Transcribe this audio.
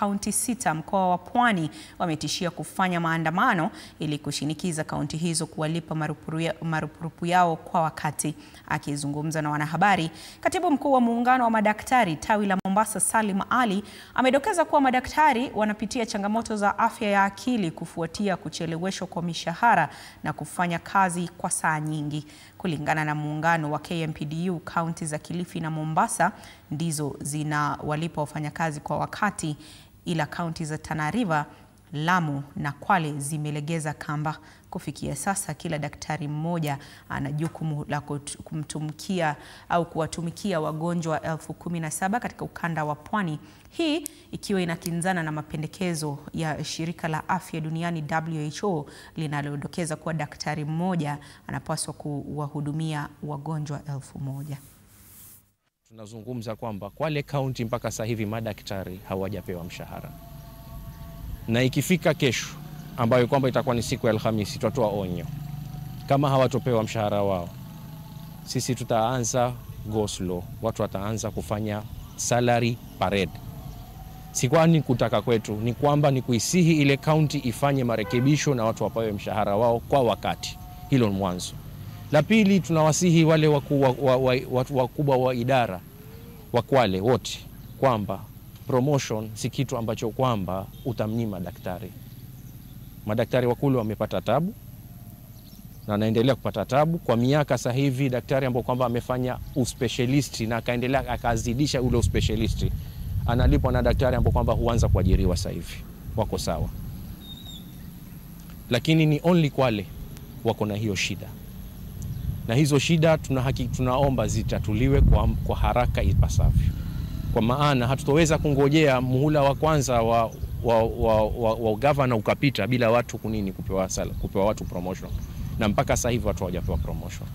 Kaunti 6 mkoa wa Pwani wametishia kufanya maandamano ili kushinikiza kaunti hizo kuwalipa marupurupu yao kwa wakati. Akizungumza na wanahabari, katibu mkuu wa muungano wa madaktari tawi la Mombasa Salim Ali amedokeza kuwa madaktari wanapitia changamoto za afya ya akili kufuatia kucheleweshwa kwa mishahara na kufanya kazi kwa saa nyingi. Kulingana na muungano wa KMPDU, kaunti za Kilifi na Mombasa ndizo zinawalipa wafanyakazi kwa wakati, ila kaunti za Tana River, Lamu na Kwale zimelegeza kamba. Kufikia sasa kila daktari mmoja ana jukumu la kumtumikia au kuwatumikia wagonjwa 17,000 katika ukanda wa Pwani, hii ikiwa inakinzana na mapendekezo ya shirika la afya duniani WHO linalodokeza kuwa daktari mmoja anapaswa kuwahudumia wagonjwa 1,000. Tunazungumza kwamba Kwale County mpaka sasa hivi madaktari hawajapewa mshahara. Na ikifika kesho ambayo kwamba itakuwa ni siku ya Alhamisi, tutatoa onyo. Kama hawatopewa mshahara wao, sisi tutaanza go slow. Watu wataanza kufanya salary parade. Si kwani kutaka kwetu, ni kwamba ni kuisihi ile county ifanye marekebisho na watu wapewe mshahara wao kwa wakati. Hilo ni mwanzo. La pili, tunawasihi wale wakubwa wa idara wa Kwale wote kwamba promotion si kitu ambacho kwamba utamnyima daktari. Madaktari wa kule wamepata tabu na anaendelea kupata tabu kwa miaka. Sasa hivi daktari ambaye kwamba amefanya uspecialisti na akaendelea akazidisha ule uspecialisti analipwa na daktari ambaye kwamba huanza kuajiriwa sasa hivi, wako sawa. Lakini ni only Kwale wako na hiyo shida. Na hizo shida tunaomba zitatuliwe kwa haraka ipasavyo. Kwa maana hatutoweza kungojea muhula wa kwanza wa governor ukapita bila watu kupewa watu promotion. Na mpaka sasa hivi watu hawajapewa promotion.